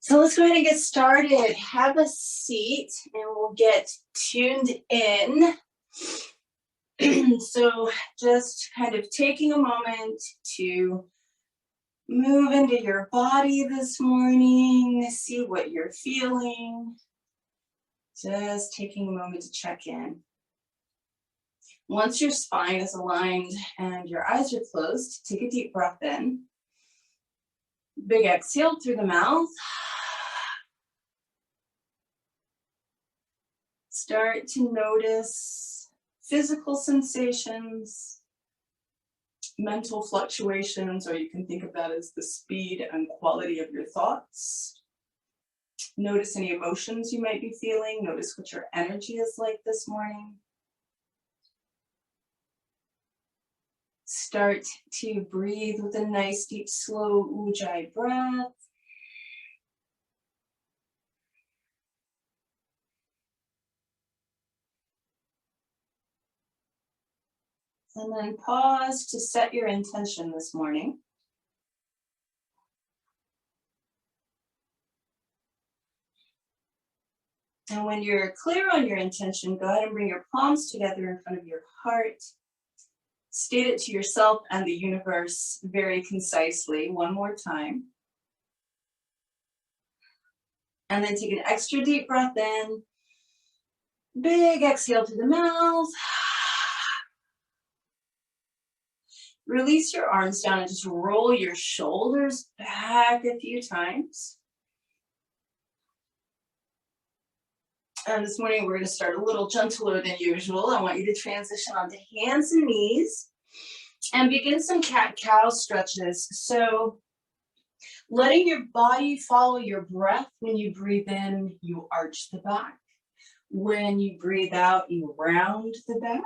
So let's go ahead and get started. Have a seat and we'll get tuned in. So just kind of taking a moment to move into your body this morning, see what you're feeling. Just taking a moment to check in. Once your spine is aligned and your eyes are closed, take a deep breath in. Big exhale through the mouth. Start to notice physical sensations, mental fluctuations, or you can think of that as the speed and quality of your thoughts. Notice any emotions you might be feeling. Notice what your energy is like this morning. Start to breathe with a nice, deep, slow Ujjayi breath. And then pause to set your intention this morning. And when you're clear on your intention, go ahead and bring your palms together in front of your heart. State it to yourself and the universe very concisely one more time. And then take an extra deep breath in. Big exhale through the mouth. Release your arms down and just roll your shoulders back a few times. And this morning we're going to start a little gentler than usual. I want you to transition onto hands and knees and begin some cat-cow stretches. So letting your body follow your breath. When you breathe in, you arch the back. When you breathe out, you round the back.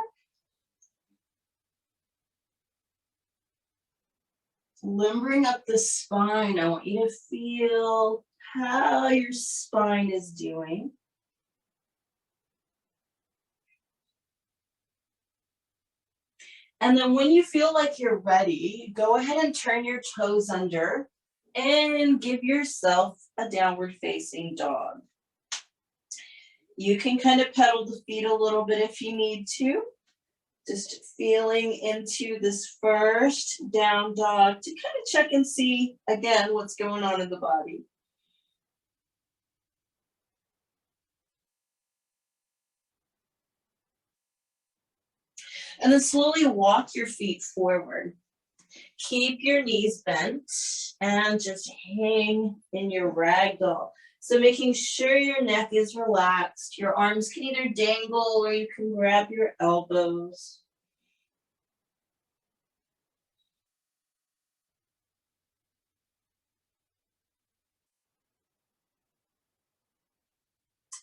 Limbering up the spine, I want you to feel how your spine is doing. And then when you feel like you're ready, go ahead and turn your toes under and give yourself a downward facing dog. You can kind of pedal the feet a little bit if you need to. Just feeling into this first down dog to kind of check and see, again, what's going on in the body. And then slowly walk your feet forward. Keep your knees bent and just hang in your ragdoll. So making sure your neck is relaxed. Your arms can either dangle or you can grab your elbows.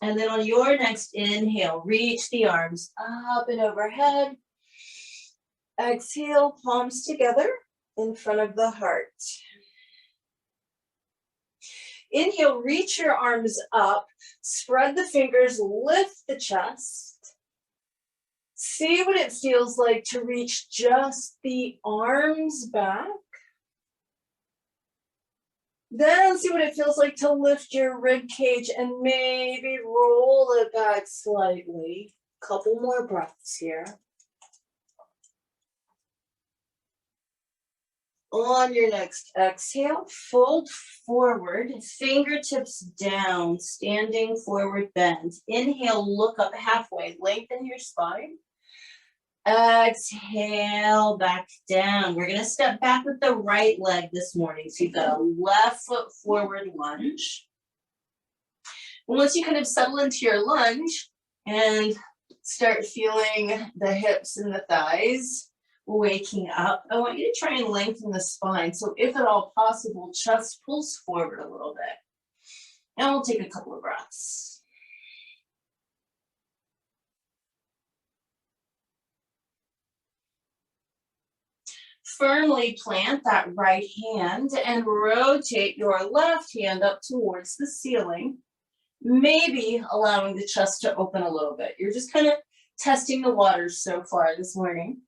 And then on your next inhale, reach the arms up and overhead. Exhale, palms together in front of the heart. Inhale, reach your arms up, spread the fingers, lift the chest. See what it feels like to reach just the arms back. Then see what it feels like to lift your rib cage and maybe roll it back slightly. Couple more breaths here. On your next exhale, fold forward, fingertips down, standing forward bend. Inhale, look up halfway, lengthen your spine. Exhale, back down. We're going to step back with the right leg this morning. So you've got a left foot forward lunge. Once you kind of settle into your lunge and start feeling the hips and the thighs waking up, I want you to try and lengthen the spine. So if at all possible, chest pulls forward a little bit. And we'll take a couple of breaths. Firmly plant that right hand and rotate your left hand up towards the ceiling, maybe allowing the chest to open a little bit. You're just kind of testing the waters so far this morning.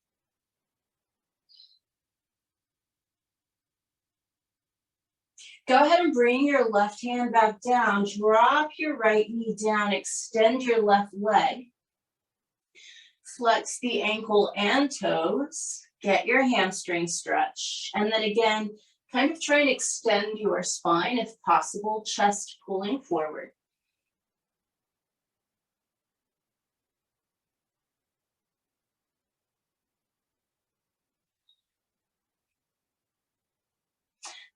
Go ahead and bring your left hand back down. Drop your right knee down. Extend your left leg. Flex the ankle and toes. Get your hamstring stretch. And then again, kind of try and extend your spine if possible, chest pulling forward.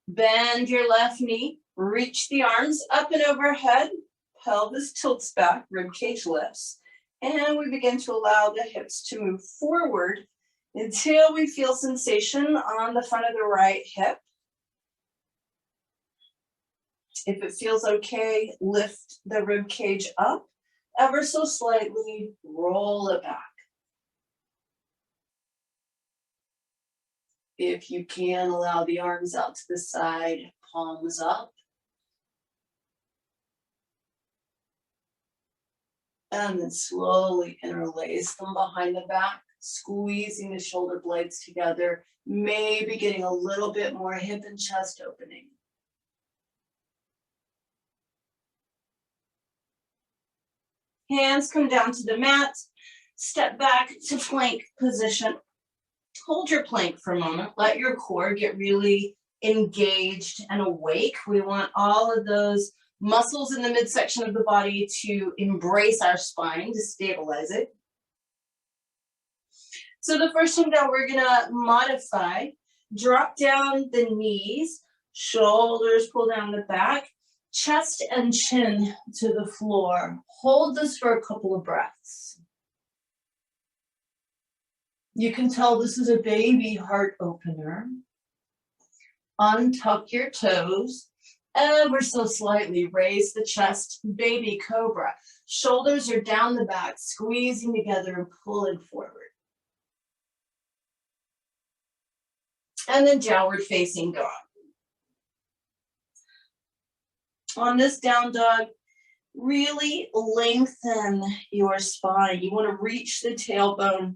Bend your left knee, reach the arms up and overhead, pelvis tilts back, ribcage lifts, and we begin to allow the hips to move forward until we feel sensation on the front of the right hip. If it feels okay, lift the ribcage up ever so slightly, roll it back. If you can, allow the arms out to the side, palms up. And then slowly interlace them behind the back, squeezing the shoulder blades together, maybe getting a little bit more hip and chest opening. Hands come down to the mat, step back to plank position. Hold your plank for a moment. Let your core get really engaged and awake. We want all of those muscles in the midsection of the body to embrace our spine, to stabilize it. So the first thing that we're gonna modify, drop down the knees, shoulders pull down the back, chest and chin to the floor. Hold this for a couple of breaths. You can tell this is a baby heart opener. Untuck your toes, ever so slightly raise the chest, baby cobra. Shoulders are down the back, squeezing together and pulling forward. And then downward facing dog. On this down dog, really lengthen your spine. You want to reach the tailbone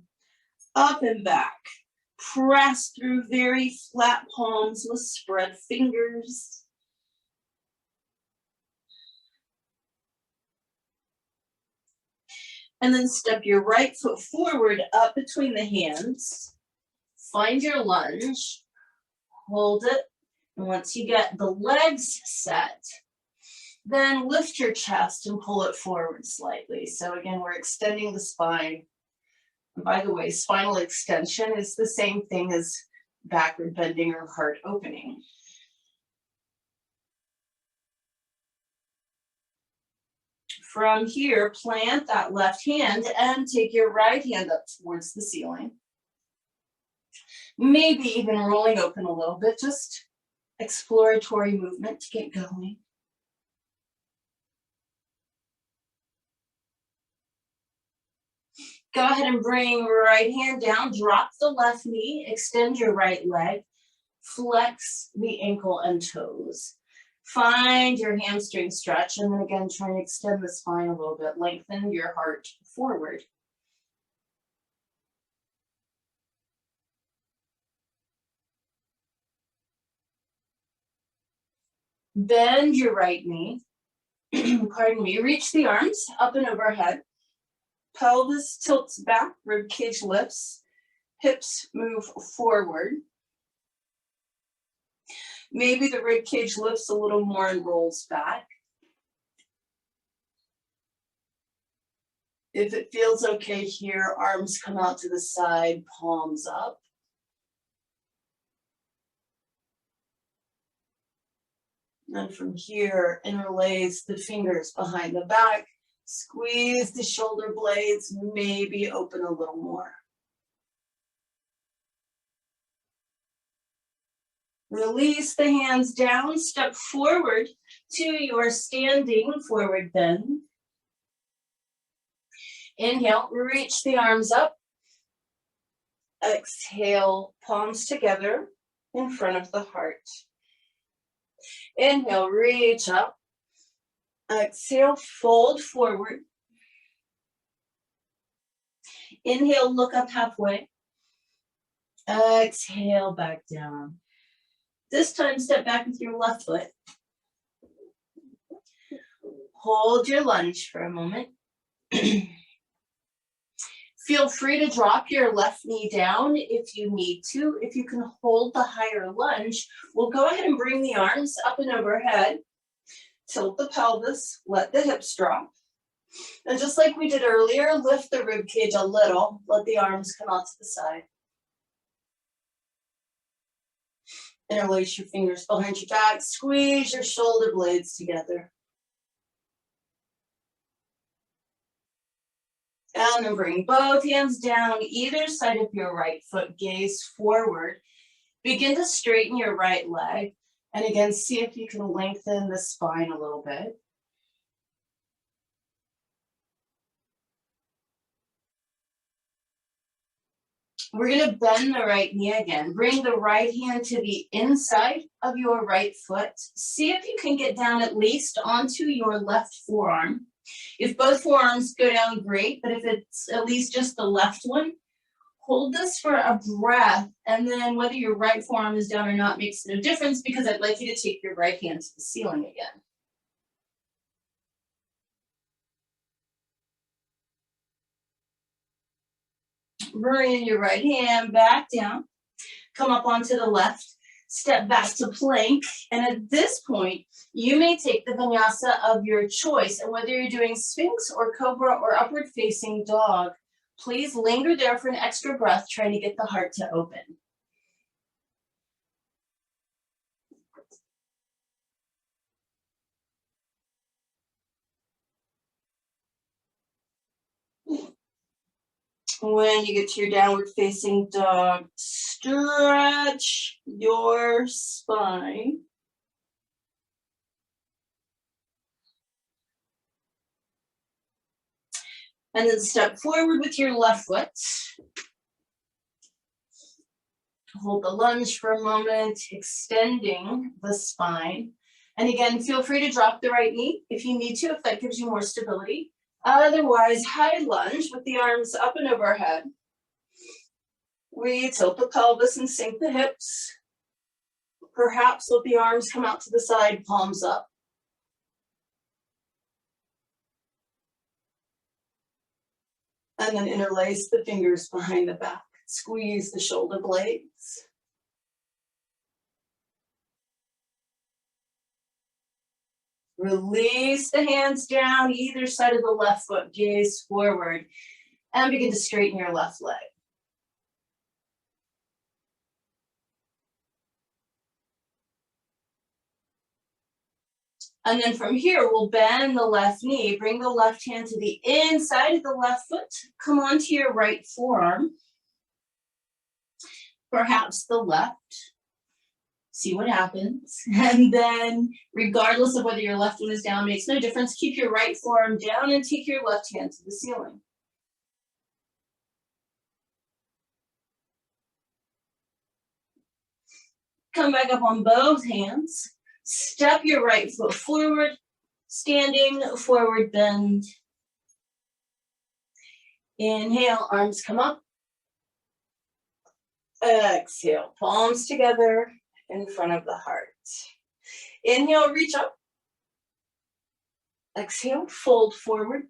up and back. Press through very flat palms with spread fingers. And then step your right foot forward up between the hands. Find your lunge. Hold it. And once you get the legs set, then lift your chest and pull it forward slightly. So again, we're extending the spine. And by the way, spinal extension is the same thing as backward bending or heart opening. From here, plant that left hand and take your right hand up towards the ceiling. Maybe even rolling open a little bit, just exploratory movement to get going. Go ahead and bring right hand down, drop the left knee, extend your right leg, flex the ankle and toes. Find your hamstring stretch, and then again, try and extend the spine a little bit, lengthen your heart forward. Bend your right knee, pardon me, reach the arms up and overhead. Pelvis tilts back, ribcage lifts, hips move forward. Maybe the ribcage lifts a little more and rolls back. If it feels okay here, arms come out to the side, palms up. And from here, interlace the fingers behind the back. Squeeze the shoulder blades, maybe open a little more. Release the hands down, step forward to your standing forward bend. Inhale, reach the arms up. Exhale, palms together in front of the heart. Inhale, reach up. Exhale, fold forward. Inhale, look up halfway. Exhale, back down. This time, step back with your left foot. Hold your lunge for a moment. Feel free to drop your left knee down if you need to. If you can hold the higher lunge, we'll go ahead and bring the arms up and overhead. Tilt the pelvis, let the hips drop. And just like we did earlier, lift the rib cage a little, let the arms come out to the side. Interlace your fingers behind your back, squeeze your shoulder blades together. And then bring both hands down either side of your right foot, gaze forward. Begin to straighten your right leg. And again, see if you can lengthen the spine a little bit. We're going to bend the right knee again. Bring the right hand to the inside of your right foot. See if you can get down at least onto your left forearm. If both forearms go down, great, but if it's at least just the left one, hold this for a breath, and then whether your right forearm is down or not makes no difference, because I'd like you to take your right hand to the ceiling again. Bring your right hand back down, come up onto the left, step back to plank, and at this point, you may take the vinyasa of your choice, and whether you're doing Sphinx or Cobra or Upward Facing Dog, please linger there for an extra breath, trying to get the heart to open. When you get to your downward facing dog, stretch your spine. And then step forward with your left foot. Hold the lunge for a moment, extending the spine. And again, feel free to drop the right knee if you need to, if that gives you more stability. Otherwise, high lunge with the arms up and overhead. We tilt the pelvis and sink the hips. Perhaps let the arms come out to the side, palms up. And then interlace the fingers behind the back. Squeeze the shoulder blades. Release the hands down either side of the left foot, gaze forward, and begin to straighten your left leg. And then from here, we'll bend the left knee, bring the left hand to the inside of the left foot, come onto your right forearm, perhaps the left. See what happens. And then regardless of whether your left one is down, makes no difference. Keep your right forearm down and take your left hand to the ceiling. Come back up on both hands. Step your right foot forward, standing, forward bend. Inhale, arms come up. Exhale, palms together in front of the heart. Inhale, reach up. Exhale, fold forward.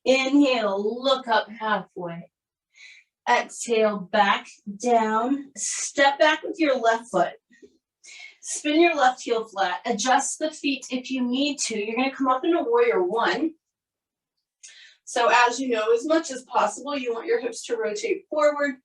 Inhale, look up halfway. Exhale, back down. Step back with your left foot. Spin your left heel flat. Adjust the feet if you need to. You're going to come up into warrior one. So as you know, as much as possible, you want your hips to rotate forward.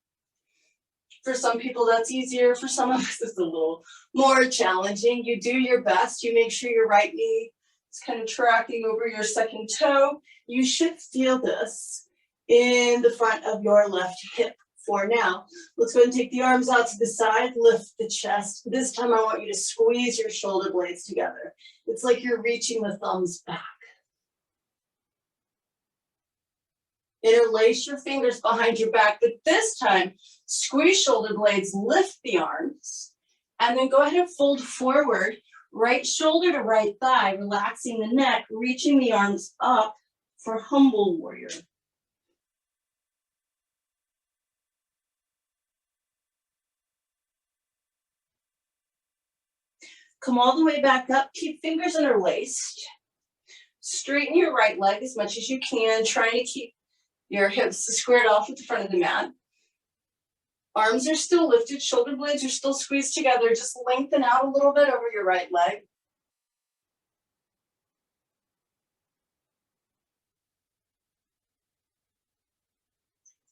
For some people, that's easier. For some of us, it's a little more challenging. You do your best. You make sure your right knee is kind of tracking over your second toe. You should feel this in the front of your left hip for now. Let's go ahead and take the arms out to the side, lift the chest. This time I want you to squeeze your shoulder blades together. It's like you're reaching the thumbs back. Interlace your fingers behind your back, but this time, squeeze shoulder blades, lift the arms, and then go ahead and fold forward, right shoulder to right thigh, relaxing the neck, reaching the arms up for humble warrior. Come all the way back up, keep fingers interlaced. Straighten your right leg as much as you can, trying to keep your hips squared off at the front of the mat. Arms are still lifted, shoulder blades are still squeezed together. Just lengthen out a little bit over your right leg.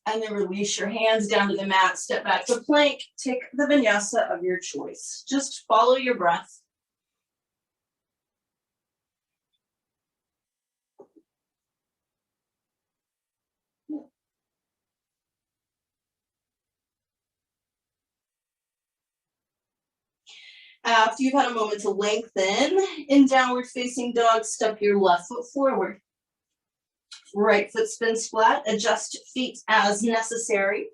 And then release your hands down to the mat, step back to plank, take the vinyasa of your choice. Just follow your breath. After you've had a moment to lengthen, in downward facing dog, step your left foot forward. Right foot spins flat, adjust feet as necessary.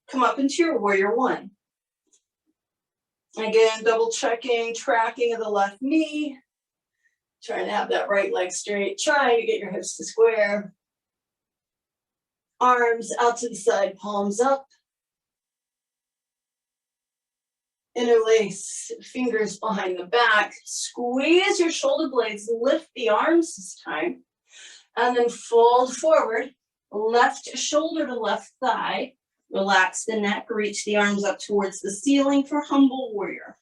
Come up into your warrior one. Again, double checking, tracking of the left knee. Trying to have that right leg straight, trying to get your hips to square. Arms out to the side, palms up. Interlace fingers behind the back. Squeeze your shoulder blades, lift the arms this time. And then fold forward, left shoulder to left thigh. Relax the neck, reach the arms up towards the ceiling for humble warrior.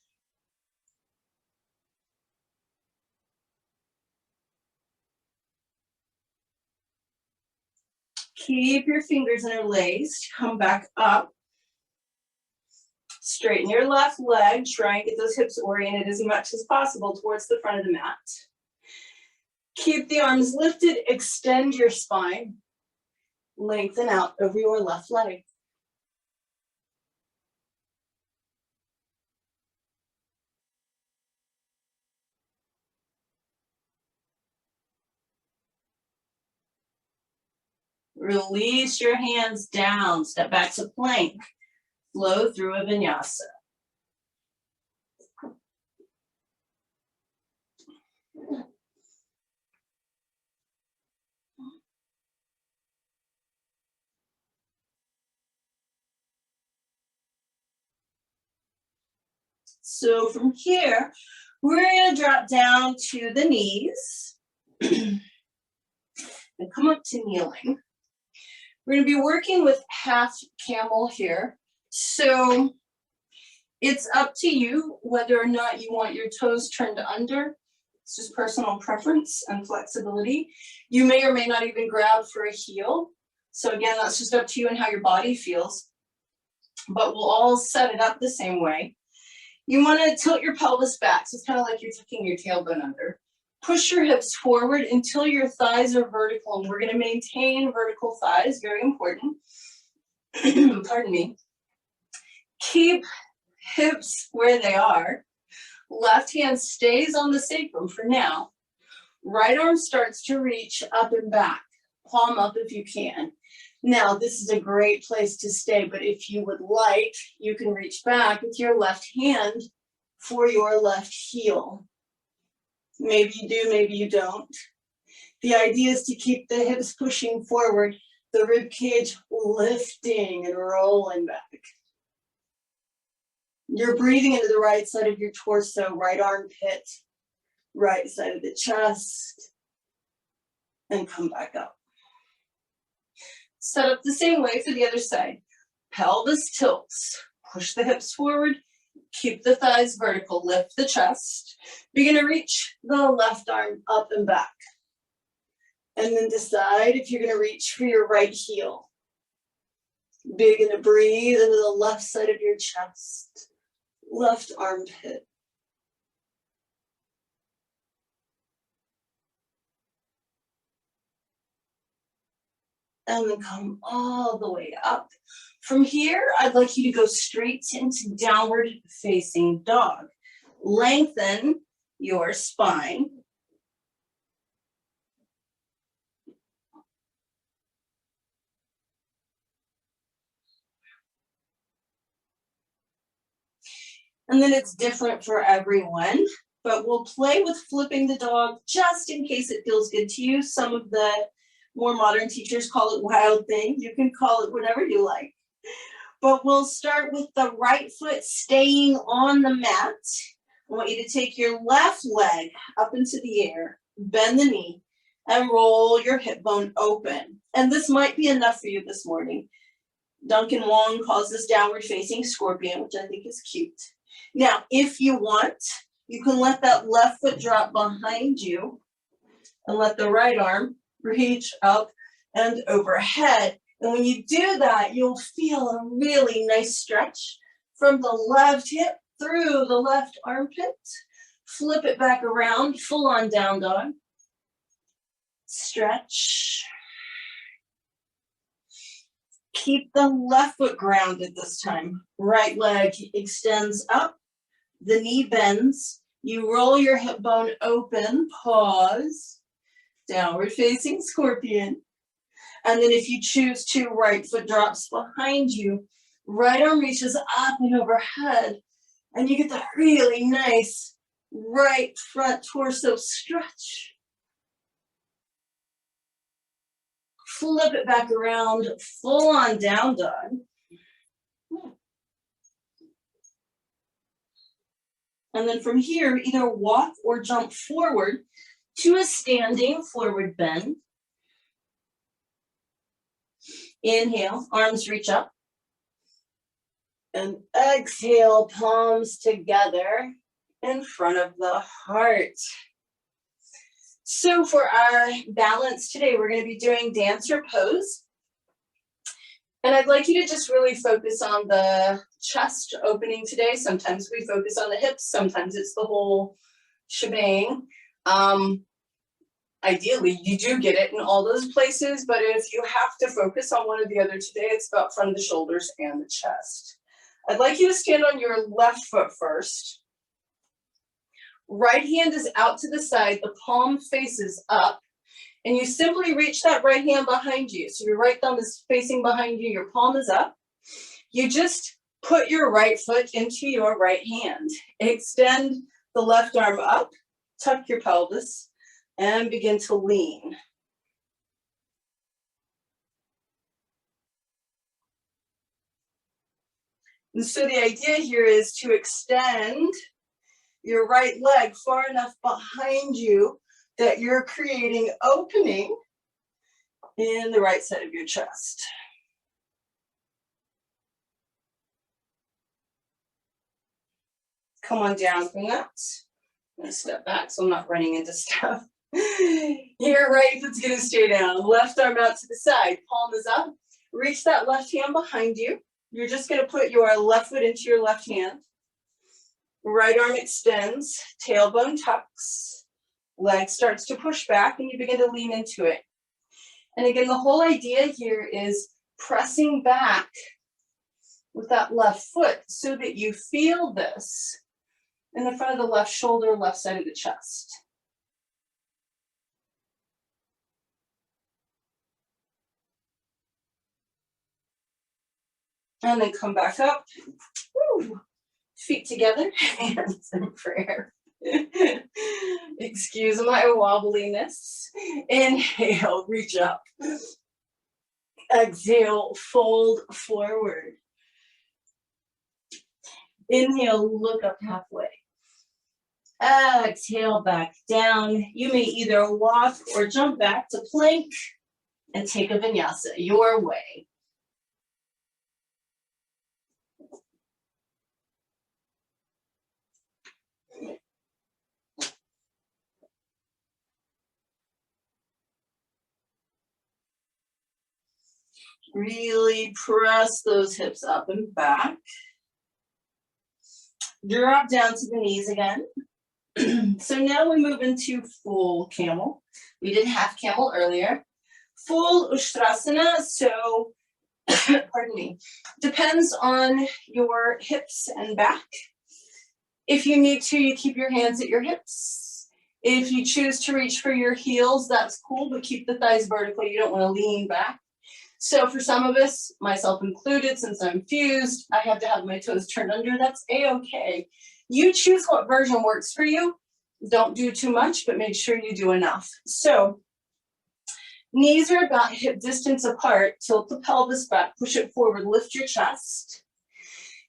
Keep your fingers interlaced, come back up. Straighten your left leg, try and get those hips oriented as much as possible towards the front of the mat. Keep the arms lifted, extend your spine. Lengthen out over your left leg. Release your hands down, step back to plank. Flow through a vinyasa. So from here, we're going to drop down to the knees and come up to kneeling. We're going to be working with half camel here. So it's up to you whether or not you want your toes turned under. It's just personal preference and flexibility. You may or may not even grab for a heel. So again, that's just up to you and how your body feels. But we'll all set it up the same way. You want to tilt your pelvis back. So it's kind of like you're tucking your tailbone under. Push your hips forward until your thighs are vertical. And we're going to maintain vertical thighs, very important. Pardon me. Keep hips where they are. Left hand stays on the sacrum for now. Right arm starts to reach up and back. Palm up if you can. Now, this is a great place to stay, but if you would like, you can reach back with your left hand for your left heel. Maybe you do, maybe you don't. The idea is to keep the hips pushing forward, the rib cage lifting and rolling back. You're breathing into the right side of your torso, right armpit, right side of the chest, and come back up. Set up the same way for the other side. Pelvis tilts. Push the hips forward. Keep the thighs vertical. Lift the chest. Begin to reach the left arm up and back. And then decide if you're going to reach for your right heel. Begin to breathe into the left side of your chest. Left armpit. And then come all the way up. From here, I'd like you to go straight into downward facing dog. Lengthen your spine. And then it's different for everyone, but we'll play with flipping the dog just in case it feels good to you. Some of the more modern teachers call it wild thing. You can call it whatever you like. But we'll start with the right foot staying on the mat. I want you to take your left leg up into the air, bend the knee, and roll your hip bone open. And this might be enough for you this morning. Duncan Wong calls this downward facing scorpion, which I think is cute. Now, if you want, you can let that left foot drop behind you and let the right arm reach up and overhead. And when you do that, you'll feel a really nice stretch from the left hip through the left armpit. Flip it back around, full on down dog. Stretch. Keep the left foot grounded this time. Right leg extends up, the knee bends. You roll your hip bone open, pause, downward facing scorpion. And then if you choose to, right foot drops behind you, right arm reaches up and overhead, and you get that really nice right front torso stretch. Flip it back around, full on down dog. And then from here, either walk or jump forward to a standing forward bend. Inhale, arms reach up. And exhale, palms together in front of the heart. So for our balance today, we're going to be doing dancer pose. And I'd like you to just really focus on the chest opening today. Sometimes we focus on the hips, sometimes it's the whole shebang. Ideally, you do get it in all those places, but if you have to focus on one or the other today, it's about front of the shoulders and the chest. I'd like you to stand on your left foot first. Right hand is out to the side, the palm faces up, and you simply reach that right hand behind you. So your right thumb is facing behind you, your palm is up. You just put your right foot into your right hand. Extend the left arm up, tuck your pelvis, and begin to lean. And so the idea here is to extend your right leg far enough behind you that you're creating opening in the right side of your chest. Come on down from that. I'm going to step back so I'm not running into stuff. Your right foot's going to stay down. Left arm out to the side. Palm is up. Reach that left hand behind you. You're just going to put your left foot into your left hand. Right arm extends. Tailbone tucks. Leg starts to push back and you begin to lean into it. And again, the whole idea here is pressing back with that left foot so that you feel this in the front of the left shoulder, left side of the chest. And then come back up. Woo. Feet together, hands in prayer. Excuse my wobbliness. Inhale, reach up. Exhale, fold forward. Inhale, look up halfway. Exhale, back down. You may either walk or jump back to plank and take a vinyasa your way. Really press those hips up and back. Drop down to the knees again. So now we move into full camel. We did half camel earlier. Full Ustrasana, so, pardon me, depends on your hips and back. If you need to, you keep your hands at your hips. If you choose to reach for your heels, that's cool, but keep the thighs vertical. You don't want to lean back. So for some of us, myself included, since I'm fused, I have to have my toes turned under. That's a-okay. You choose what version works for you. Don't do too much, but make sure you do enough. So knees are about hip distance apart. Tilt the pelvis back, push it forward, lift your chest.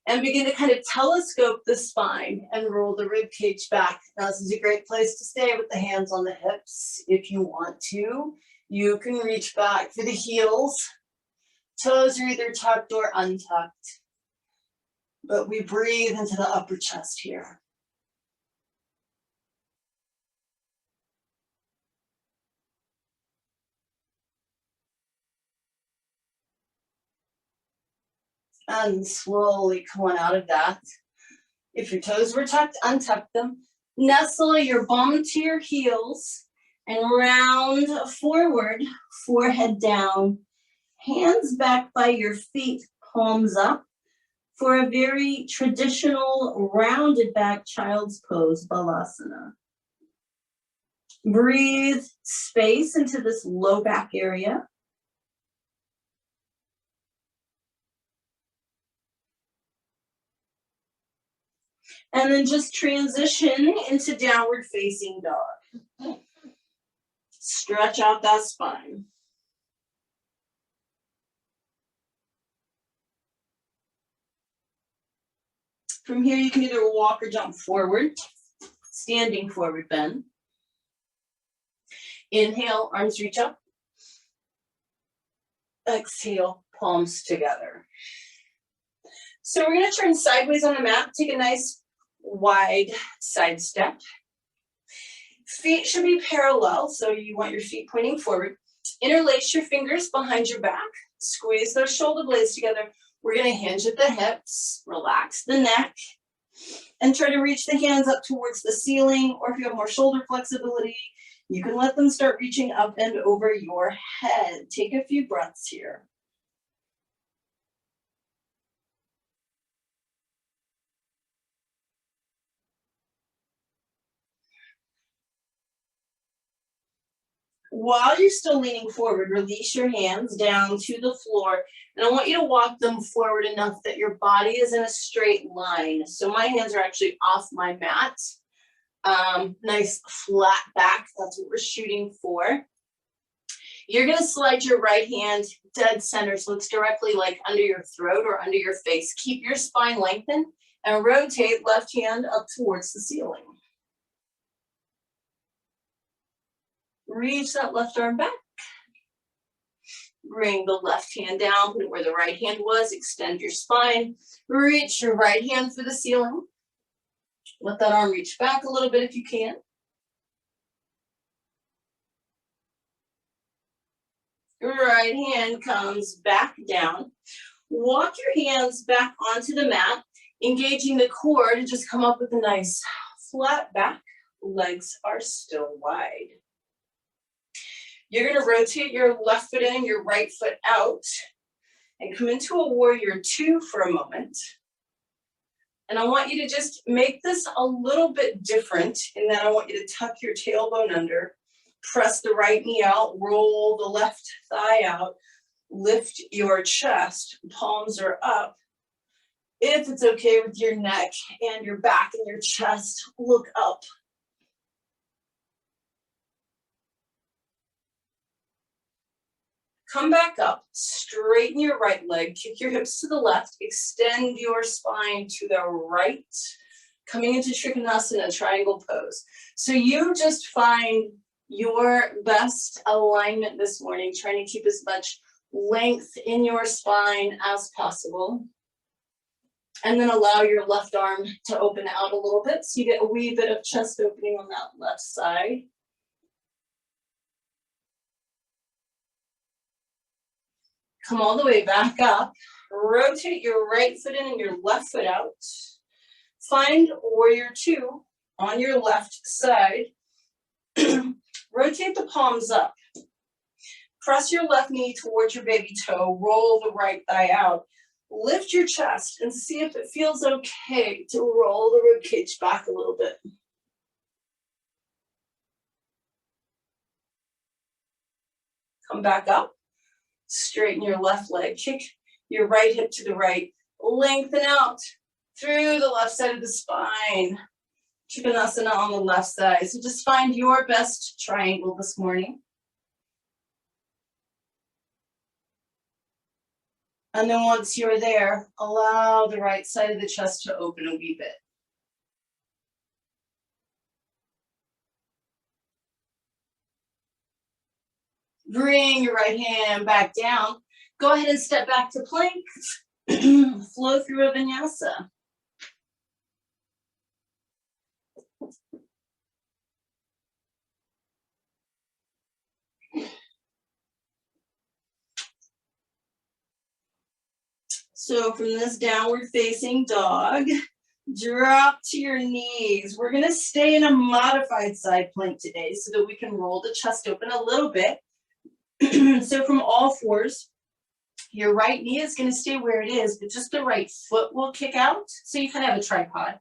And begin to kind of telescope the spine and roll the rib cage back. Now, this is a great place to stay with the hands on the hips. If you want to, you can reach back for the heels. Toes are either tucked or untucked. But we breathe into the upper chest here. And slowly come on out of that. If your toes were tucked, untuck them. Nestle your bum to your heels and round forward, forehead down, hands back by your feet, palms up, for a very traditional rounded back child's pose, Balasana. Breathe space into this low back area. And then just transition into downward facing dog. Stretch out that spine. From here, you can either walk or jump forward, standing forward bend. Inhale, arms reach up. Exhale, palms together. So we're going to turn sideways on the mat, take a nice wide side step. Feet should be parallel, so you want your feet pointing forward. Interlace your fingers behind your back. Squeeze those shoulder blades together. We're going to hinge at the hips, relax the neck, and try to reach the hands up towards the ceiling, or if you have more shoulder flexibility, you can let them start reaching up and over your head. Take a few breaths here. While you're still leaning forward, release your hands down to the floor, and I want you to walk them forward enough that your body is in a straight line. So my hands are actually off my mat. Nice flat back, that's what we're shooting for. You're gonna slide your right hand dead center, so it's directly like under your throat or under your face. Keep your spine lengthened and rotate left hand up towards the ceiling. Reach that left arm back. Bring the left hand down, put it where the right hand was, extend your spine. Reach your right hand for the ceiling. Let that arm reach back a little bit if you can. Right hand comes back down. Walk your hands back onto the mat, engaging the core to just come up with a nice flat back. Legs are still wide. You're going to rotate your left foot in, your right foot out, and come into a warrior two for a moment. And I want you to just make this a little bit different in that I want you to tuck your tailbone under, press the right knee out, roll the left thigh out, lift your chest, palms are up. If it's okay with your neck and your back and your chest, look up. Come back up, straighten your right leg, kick your hips to the left, extend your spine to the right, coming into Trikonasana, triangle pose. So you just find your best alignment this morning, trying to keep as much length in your spine as possible. And then allow your left arm to open out a little bit, so you get a wee bit of chest opening on that left side. Come all the way back up. Rotate your right foot in and your left foot out. Find warrior two on your left side. Rotate the palms up. Press your left knee towards your baby toe. Roll the right thigh out. Lift your chest and see if it feels okay to roll the rib cage back a little bit. Come back up. Straighten your left leg, kick your right hip to the right, lengthen out through the left side of the spine. Trikonasana on the left side. So just find your best triangle this morning. And then once you're there, allow the right side of the chest to open a wee bit. Bring your right hand back down. Go ahead and step back to plank. Flow through a vinyasa. So from this downward facing dog, drop to your knees. We're gonna stay in a modified side plank today so that we can roll the chest open a little bit. So from all fours, your right knee is gonna stay where it is, but just the right foot will kick out. So you kind of have a tripod.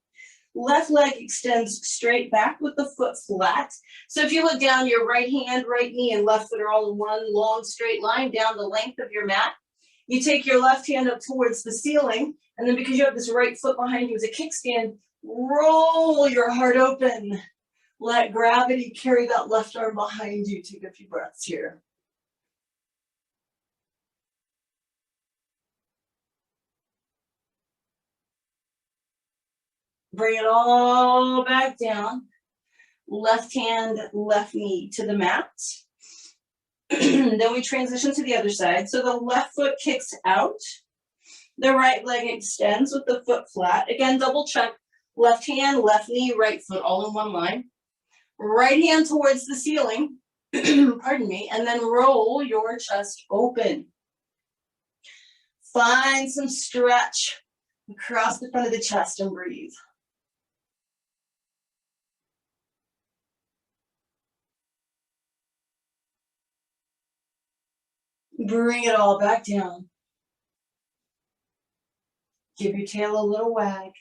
Left leg extends straight back with the foot flat. So if you look down, your right hand, right knee, and left foot are all in one long straight line down the length of your mat. You take your left hand up towards the ceiling, and then because you have this right foot behind you as a kickstand, roll your heart open. Let gravity carry that left arm behind you. Take a few breaths here. Bring it all back down. Left hand, left knee to the mat. Then we transition to the other side. So the left foot kicks out. The right leg extends with the foot flat. Again, double check. Left hand, left knee, right foot, all in one line. Right hand towards the ceiling. Pardon me. And then roll your chest open. Find some stretch across the front of the chest and breathe. Bring it all back down. Give your tail a little wag.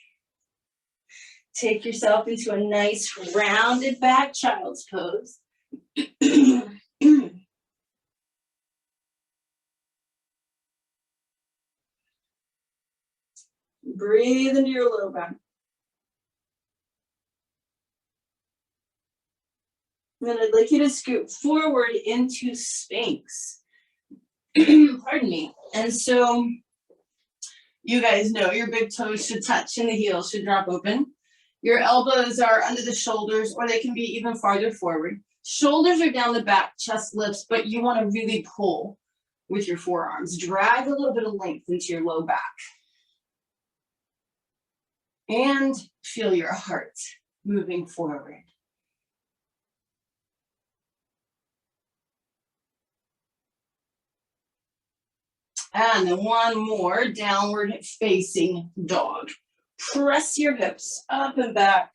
Take yourself into a nice rounded back child's pose. Breathe into your low back. And then I'd like you to scoot forward into Sphinx. Pardon me. And so you guys know your big toes should touch and the heels should drop open. Your elbows are under the shoulders, or they can be even farther forward. Shoulders are down the back, chest lifts, but you want to really pull with your forearms. Drag a little bit of length into your low back. And feel your heart moving forward. And then one more, downward facing dog. Press your hips up and back.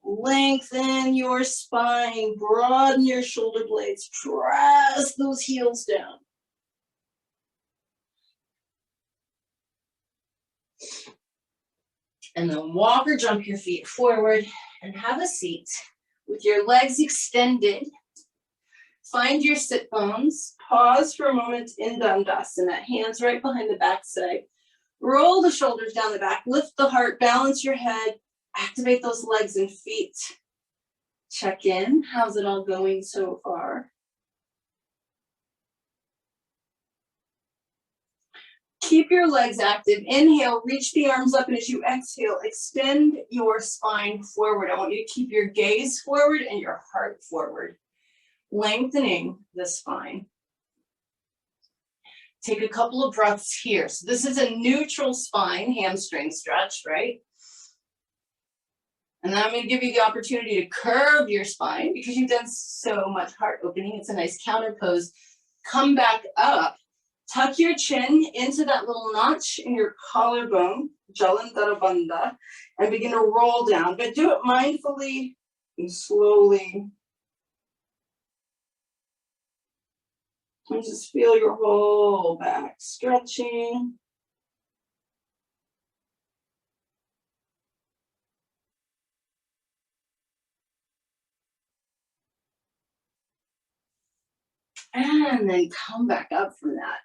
Lengthen your spine, broaden your shoulder blades, press those heels down. And then walk or jump your feet forward and have a seat with your legs extended. Find your sit bones. Pause for a moment in Dandasana. Hands right behind the backside. Roll the shoulders down the back. Lift the heart. Balance your head. Activate those legs and feet. Check in. How's it all going so far? Keep your legs active. Inhale, reach the arms up, and as you exhale, extend your spine forward. I want you to keep your gaze forward and your heart forward. Lengthening the spine. Take a couple of breaths here. So this is a neutral spine, hamstring stretch, right? And then I'm going to give you the opportunity to curve your spine because you've done so much heart opening. It's a nice counter pose. Come back up. Tuck your chin into that little notch in your collarbone, Jalandhara Bandha, and begin to roll down. But do it mindfully and slowly. And just feel your whole back stretching. And then come back up from that.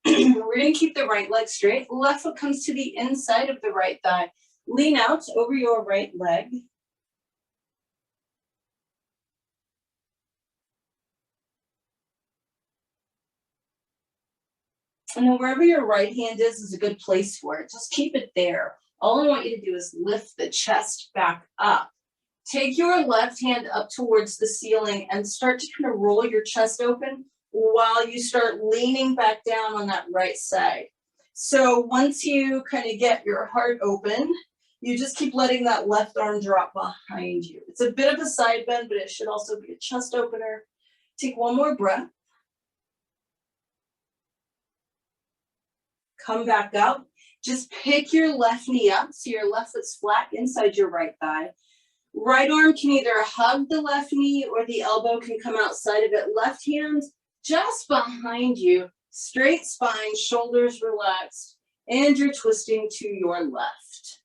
We're going to keep the right leg straight. Left foot comes to the inside of the right thigh. Lean out over your right leg. And then wherever your right hand is a good place for it. Just keep it there. All I want you to do is lift the chest back up. Take your left hand up towards the ceiling and start to kind of roll your chest open while you start leaning back down on that right side. So once you kind of get your heart open, you just keep letting that left arm drop behind you. It's a bit of a side bend, but it should also be a chest opener. Take one more breath. Come back up. Just pick your left knee up so your left foot's flat inside your right thigh. Right arm can either hug the left knee or the elbow can come outside of it. Left hand just behind you. Straight spine, shoulders relaxed, and you're twisting to your left.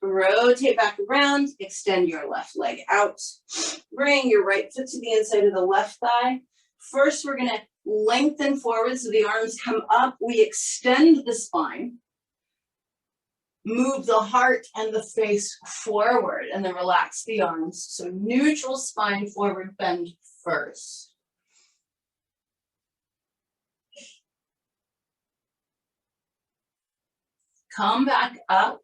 Rotate back around, extend your left leg out. Bring your right foot to the inside of the left thigh. First, we're gonna lengthen forward so the arms come up. We extend the spine. Move the heart and the face forward and then relax the arms. So neutral spine forward bend first. Come back up.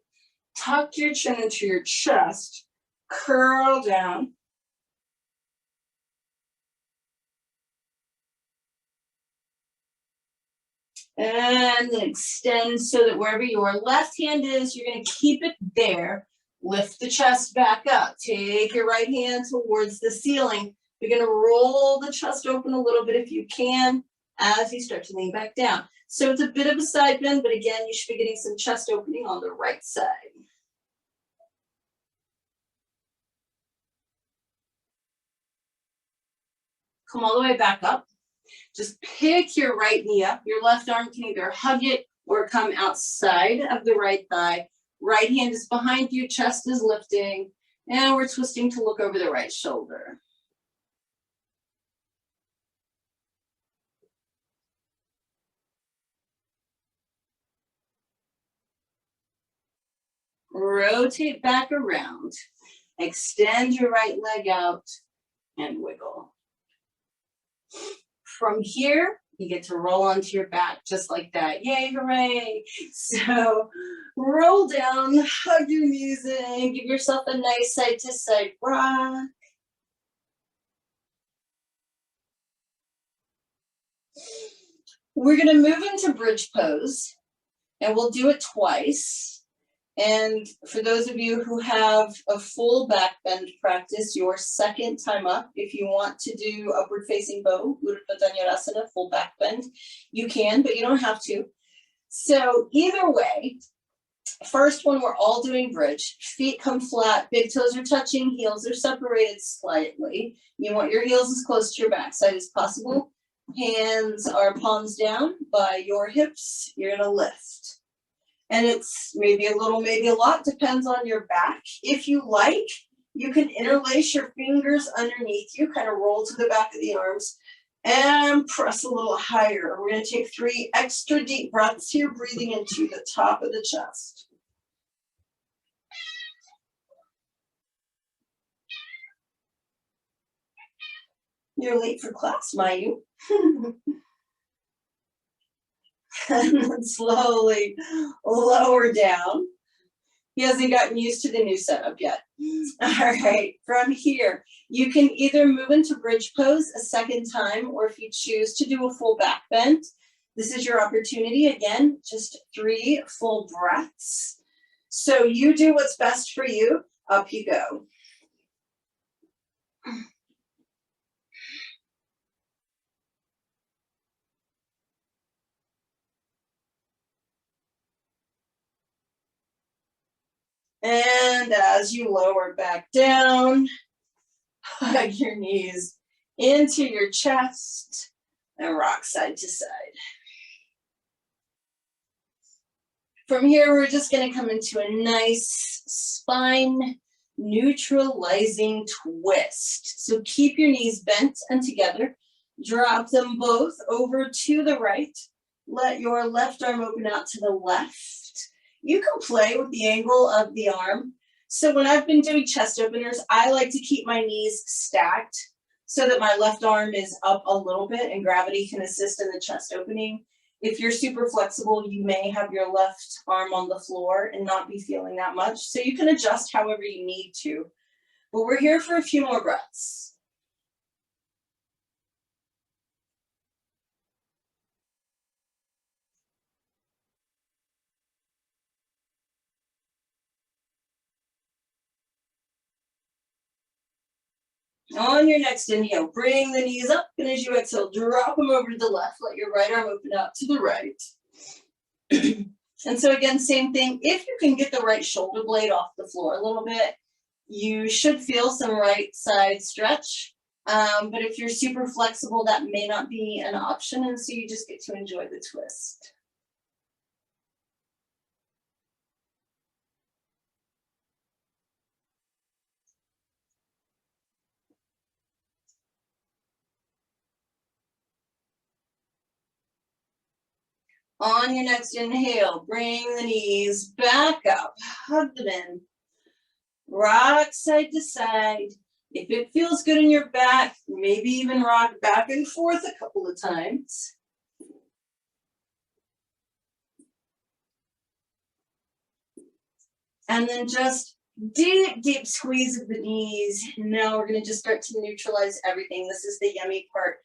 Tuck your chin into your chest, curl down. And then extend so that wherever your left hand is, you're going to keep it there. Lift the chest back up. Take your right hand towards the ceiling. You're going to roll the chest open a little bit if you can as you start to lean back down. So it's a bit of a side bend, but again, you should be getting some chest opening on the right side. Come all the way back up. Just pick your right knee up. Your left arm can either hug it or come outside of the right thigh. Right hand is behind you, chest is lifting, and we're twisting to look over the right shoulder. Rotate back around. Extend your right leg out and wiggle. From here, you get to roll onto your back just like that. Yay, hooray. So roll down, hug your knees in, give yourself a nice side to side rock. We're gonna move into bridge pose and we'll do it twice. And for those of you who have a full back bend practice, your second time up, if you want to do upward facing bow, Urdhva Dhanurasana, full back bend, you can, but you don't have to. So either way, first one, we're all doing bridge. Feet come flat, big toes are touching, heels are separated slightly. You want your heels as close to your backside as possible. Hands are palms down by your hips. You're gonna lift. And it's maybe a little, maybe a lot, depends on your back. If you like, you can interlace your fingers underneath you, kind of roll to the back of the arms and press a little higher. We're going to take 3 extra deep breaths here, breathing into the top of the chest. You're late for class, Mayu. And then slowly lower down. He hasn't gotten used to the new setup yet. All right, from here, you can either move into bridge pose a second time, or if you choose to do a full back bend, this is your opportunity. Again, just 3 full breaths. So you do what's best for you. Up you go. And as you lower back down, hug your knees into your chest and rock side to side. From here, we're just going to come into a nice spine neutralizing twist. So keep your knees bent and together. Drop them both over to the right. Let your left arm open out to the left. You can play with the angle of the arm. So when I've been doing chest openers, I like to keep my knees stacked so that my left arm is up a little bit and gravity can assist in the chest opening. If you're super flexible, you may have your left arm on the floor and not be feeling that much. So you can adjust however you need to. But we're here for a few more breaths. On your next inhale, bring the knees up, and as you exhale, drop them over to the left. Let your right arm open out to the right. And so again, same thing. If you can get the right shoulder blade off the floor a little bit, you should feel some right side stretch. But if you're super flexible, that may not be an option, and so you just get to enjoy the twist. On your next inhale, bring the knees back up, hug them in, rock side to side. If it feels good in your back, maybe even rock back and forth a couple of times. And then just deep, deep squeeze of the knees. Now we're going to just start to neutralize everything. This is the yummy part.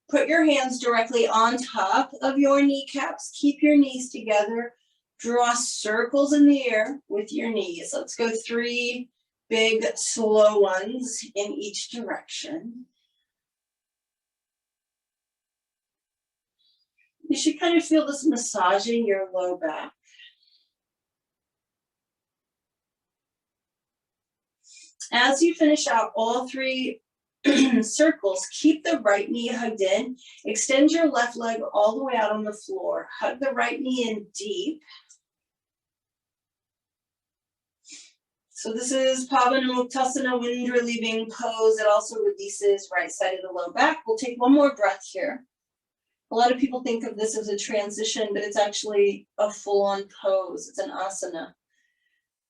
Put your hands directly on top of your kneecaps. Keep your knees together. Draw circles in the air with your knees. Let's go 3 big, slow ones in each direction. You should kind of feel this massaging your low back. As you finish out all 3 circles, keep the right knee hugged in. Extend your left leg all the way out on the floor. Hug the right knee in deep. So this is Pavanamuktasana, wind relieving pose. It also releases right side of the low back. We'll take one more breath here. A lot of people think of this as a transition, but it's actually a full-on pose. It's an asana.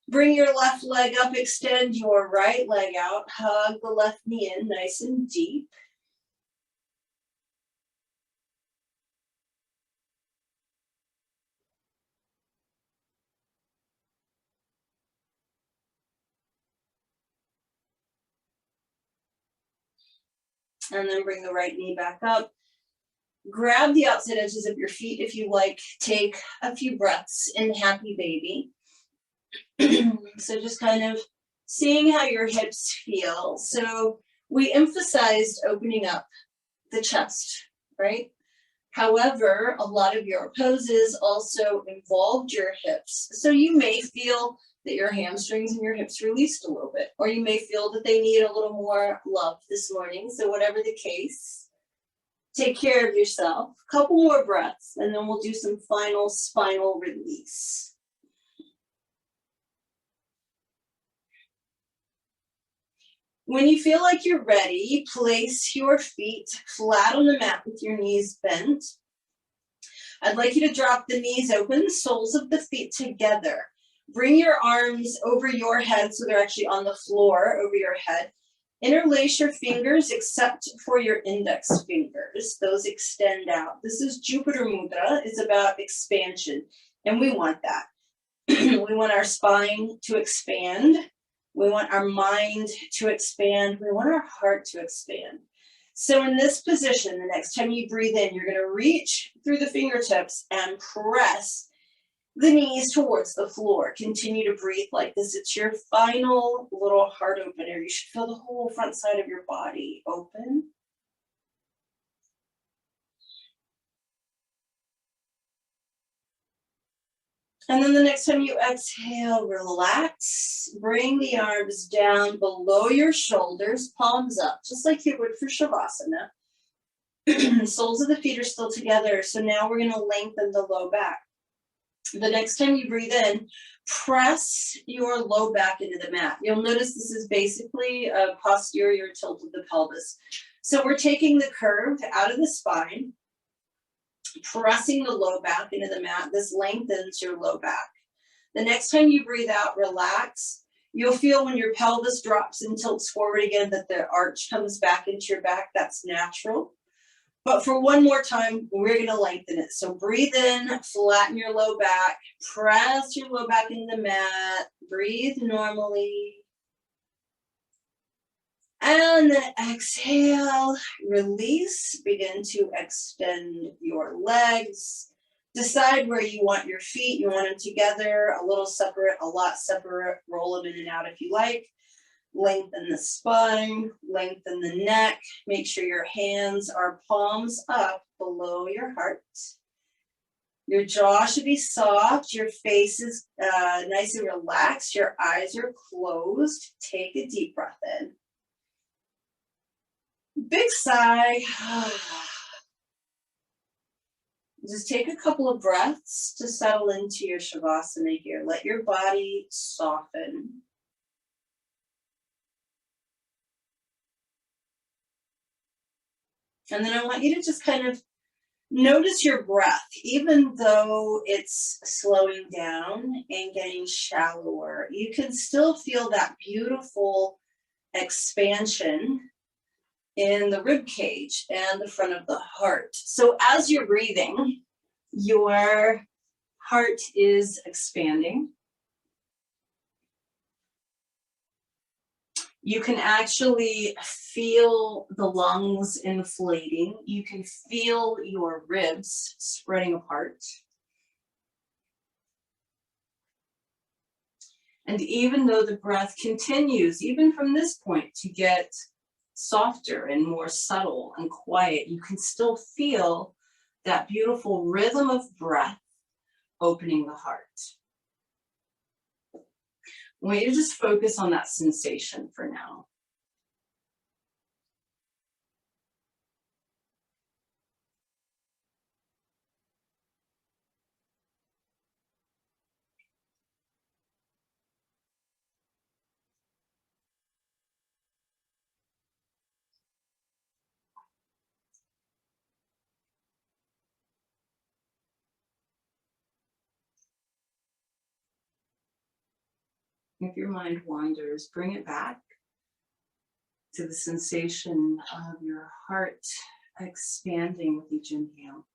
Bring your left leg up, extend your right leg out, hug the left knee in nice and deep. And then bring the right knee back up. Grab the outside edges of your feet if you like. Take a few breaths in Happy Baby. So just kind of seeing how your hips feel. So we emphasized opening up the chest, right? However, a lot of your poses also involved your hips. So you may feel that your hamstrings and your hips released a little bit, or you may feel that they need a little more love this morning. So whatever the case, take care of yourself. A couple more breaths, and then we'll do some final spinal release. When you feel like you're ready, place your feet flat on the mat with your knees bent. I'd like you to drop the knees open, soles of the feet together. Bring your arms over your head so they're actually on the floor over your head. Interlace your fingers except for your index fingers. Those extend out. This is Jupiter Mudra. It's about expansion, and we want that. We want our spine to expand. We want our mind to expand. We want our heart to expand. So in this position, the next time you breathe in, you're going to reach through the fingertips and press the knees towards the floor. Continue to breathe like this. It's your final little heart opener. You should feel the whole front side of your body open. And then the next time you exhale, relax. Bring the arms down below your shoulders, palms up, just like you would for Shavasana. Soles of the feet are still together. So now we're going to lengthen the low back. The next time you breathe in, press your low back into the mat. You'll notice this is basically a posterior tilt of the pelvis. So we're taking the curve out of the spine, pressing the low back into the mat. This lengthens your low back. The next time you breathe out, relax. You'll feel when your pelvis drops and tilts forward again that the arch comes back into your back. That's natural. But for one more time, we're going to lengthen it. So breathe in, flatten your low back, press your low back into the mat, breathe normally. And then exhale, release, begin to extend your legs. Decide where you want your feet. You want them together, a little separate, a lot separate. Roll them in and out if you like. Lengthen the spine, lengthen the neck. Make sure your hands are palms up below your heart. Your jaw should be soft. Your face is nice and relaxed. Your eyes are closed. Take a deep breath in. Big sigh. Just take a couple of breaths to settle into your Shavasana here. Let your body soften. And then I want you to just kind of notice your breath, even though it's slowing down and getting shallower. You can still feel that beautiful expansion in the rib cage and the front of the heart. So as you're breathing, your heart is expanding. You can actually feel the lungs inflating. You can feel your ribs spreading apart. And even though the breath continues, even from this point, to get softer and more subtle and quiet, you can still feel that beautiful rhythm of breath opening the heart. I want you to just focus on that sensation for now. If your mind wanders, bring it back to the sensation of your heart expanding with each inhale.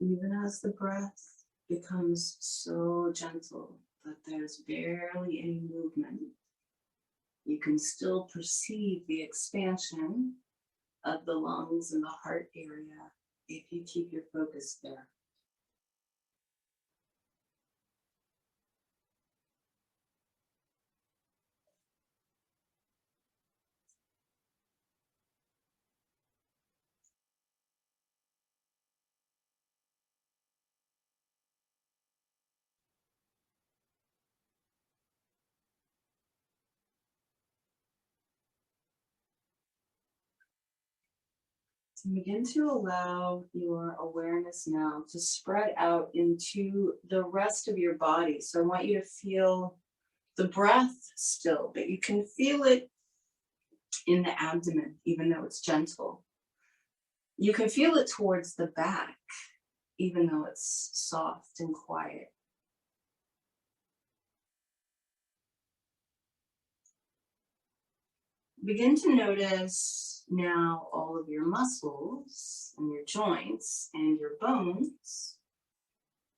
Even as the breath becomes so gentle that there's barely any movement, you can still perceive the expansion of the lungs and the heart area if you keep your focus there. So begin to allow your awareness now to spread out into the rest of your body. So I want you to feel the breath still, but you can feel it in the abdomen, even though it's gentle. You can feel it towards the back, even though it's soft and quiet. Begin to notice now all of your muscles and your joints and your bones,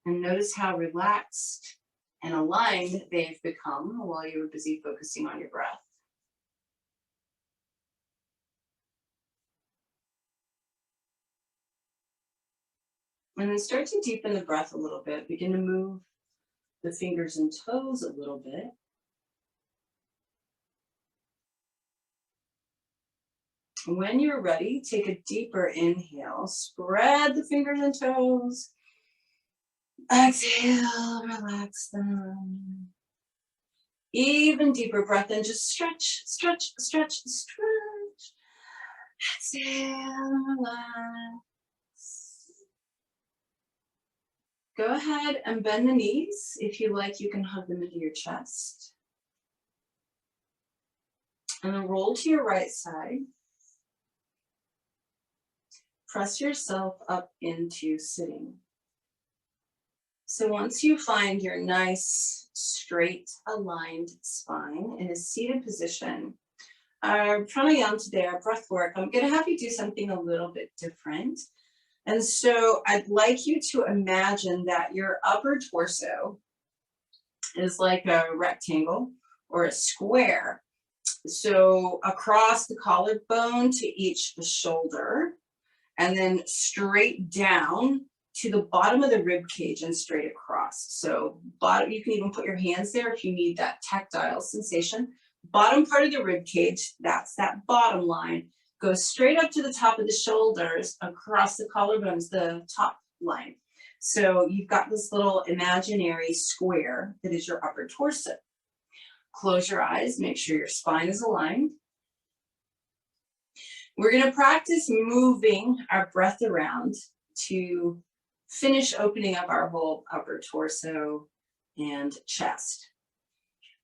and notice how relaxed and aligned they've become while you were busy focusing on your breath. And then start to deepen the breath a little bit. Begin to move the fingers and toes a little bit. When you're ready, take a deeper inhale. Spread the fingers and toes. Exhale, relax them. Even deeper breath in. Just stretch, stretch, stretch, stretch. Exhale, relax. Go ahead and bend the knees. If you like, you can hug them into your chest. And then roll to your right side. Press yourself up into sitting. So once you find your nice, straight, aligned spine in a seated position, our pranayama today, our breath work, I'm going to have you do something a little bit different. And so I'd like you to imagine that your upper torso is like a rectangle or a square. So across the collarbone to each shoulder, and then straight down to the bottom of the rib cage and straight across. So bottom, you can even put your hands there if you need that tactile sensation. Bottom part of the rib cage, that's that bottom line, goes straight up to the top of the shoulders, across the collarbones, the top line. So you've got this little imaginary square that is your upper torso. Close your eyes, make sure your spine is aligned. We're going to practice moving our breath around to finish opening up our whole upper torso and chest.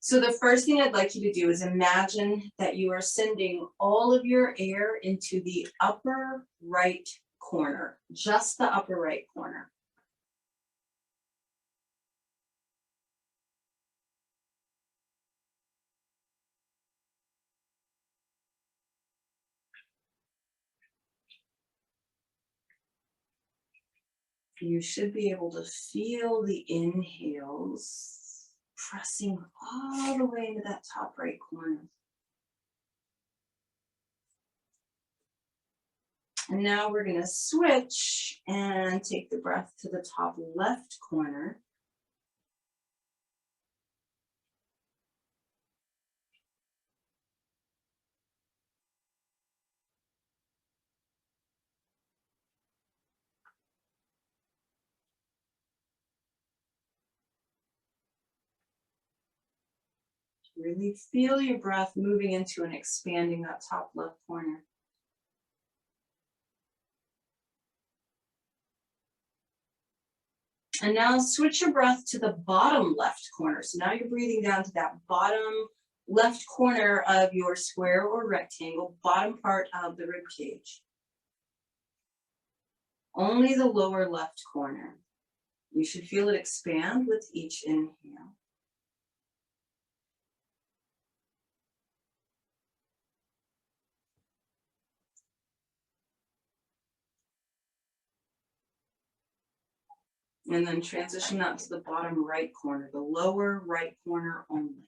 So the first thing I'd like you to do is imagine that you are sending all of your air into the upper right corner, just the upper right corner. You should be able to feel the inhales pressing all the way into that top right corner. And now we're going to switch and take the breath to the top left corner. Really feel your breath moving into and expanding that top left corner. And now switch your breath to the bottom left corner. So now you're breathing down to that bottom left corner of your square or rectangle, bottom part of the rib cage. Only the lower left corner. You should feel it expand with each inhale. And then transition that to the bottom right corner, the lower right corner only.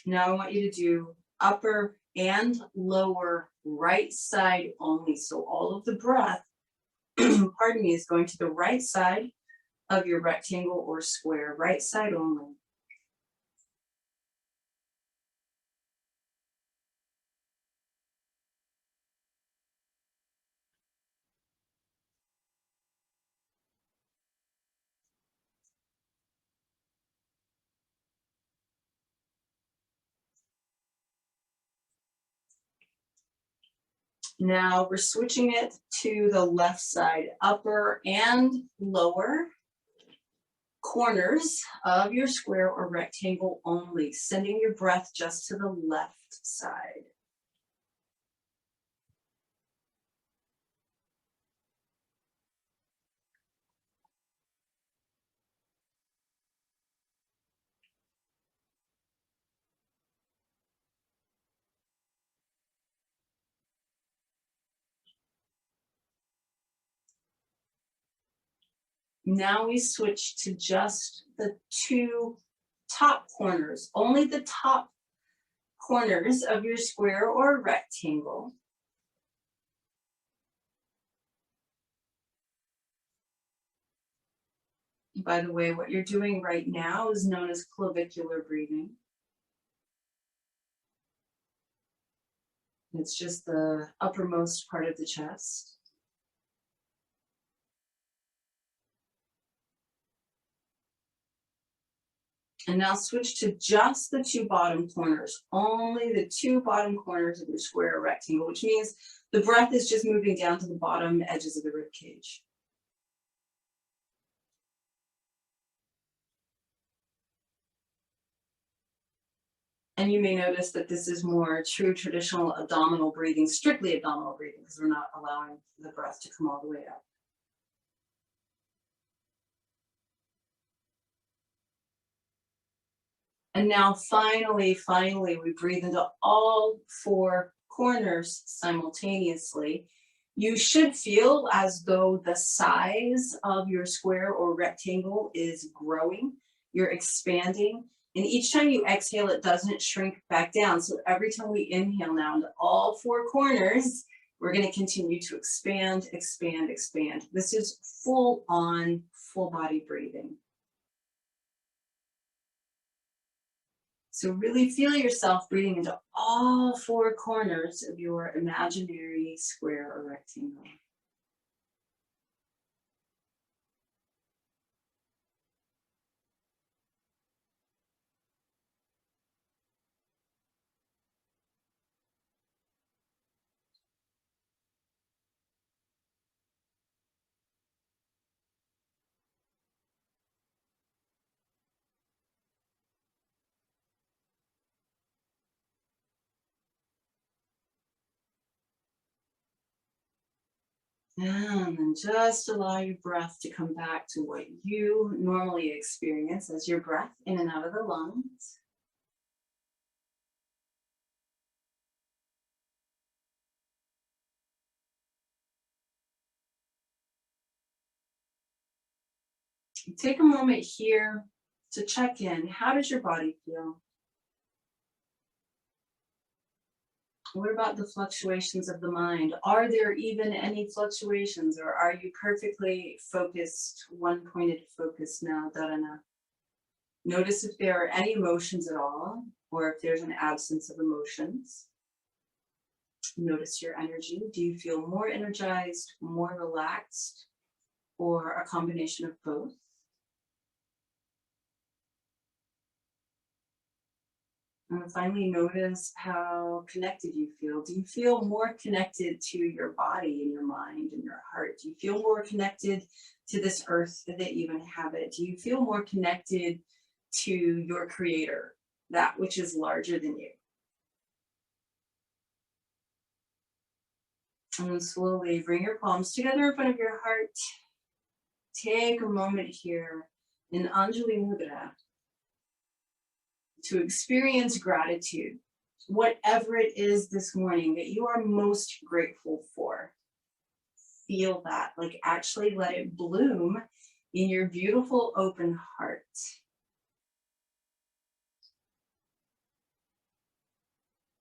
Now I want you to do upper and lower right side only. So all of the breath, pardon me, is going to the right side of your rectangle or square, right side only. Now we're switching it to the left side, upper and lower corners of your square or rectangle only, sending your breath just to the left side. Now we switch to just the two top corners, only the top corners of your square or rectangle. By the way, what you're doing right now is known as clavicular breathing. It's just the uppermost part of the chest. And now switch to just the two bottom corners, only the two bottom corners of your square or rectangle, which means the breath is just moving down to the bottom edges of the rib cage. And you may notice that this is more true traditional abdominal breathing, strictly abdominal breathing, because we're not allowing the breath to come all the way up. And now finally, we breathe into all four corners simultaneously. You should feel as though the size of your square or rectangle is growing. You're expanding. And each time you exhale, it doesn't shrink back down. So every time we inhale now into all four corners, we're going to continue to expand, expand, expand. This is full on, full body breathing. So really feel yourself breathing into all four corners of your imaginary square or rectangle. And then just allow your breath to come back to what you normally experience as your breath in and out of the lungs. Take a moment here to check in. How does your body feel? What about the fluctuations of the mind? Are there even any fluctuations, or are you perfectly focused, one-pointed focus now? Notice if there are any emotions at all, or if there's an absence of emotions. Notice your energy. Do you feel more energized, more relaxed, or a combination of both? And finally, notice how connected you feel. Do you feel more connected to your body and your mind and your heart? Do you feel more connected to this earth that you inhabit? Do you feel more connected to your creator, that which is larger than you? And then slowly bring your palms together in front of your heart. Take a moment here in Anjali Mudra to experience gratitude, whatever it is this morning that you are most grateful for. Feel that, like actually let it bloom in your beautiful open heart.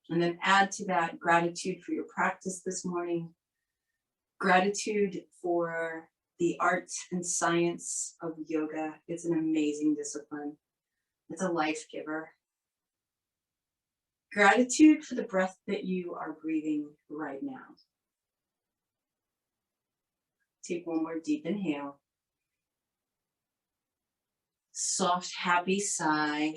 And then add to that gratitude for your practice this morning, gratitude for the art and science of yoga. It's an amazing discipline. It's a life giver. Gratitude for the breath that you are breathing right now. Take one more deep inhale. Soft, happy sigh.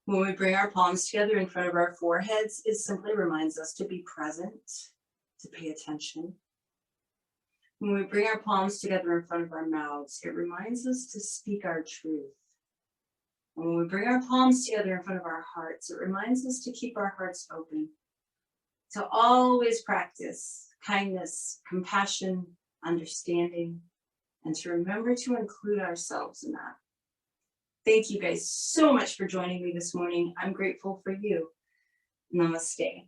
When we bring our palms together in front of our foreheads, it simply reminds us to be present, to pay attention. When we bring our palms together in front of our mouths, it reminds us to speak our truth. And when we bring our palms together in front of our hearts, it reminds us to keep our hearts open, to always practice kindness, compassion, understanding, and to remember to include ourselves in that. Thank you guys so much for joining me this morning. I'm grateful for you. Namaste.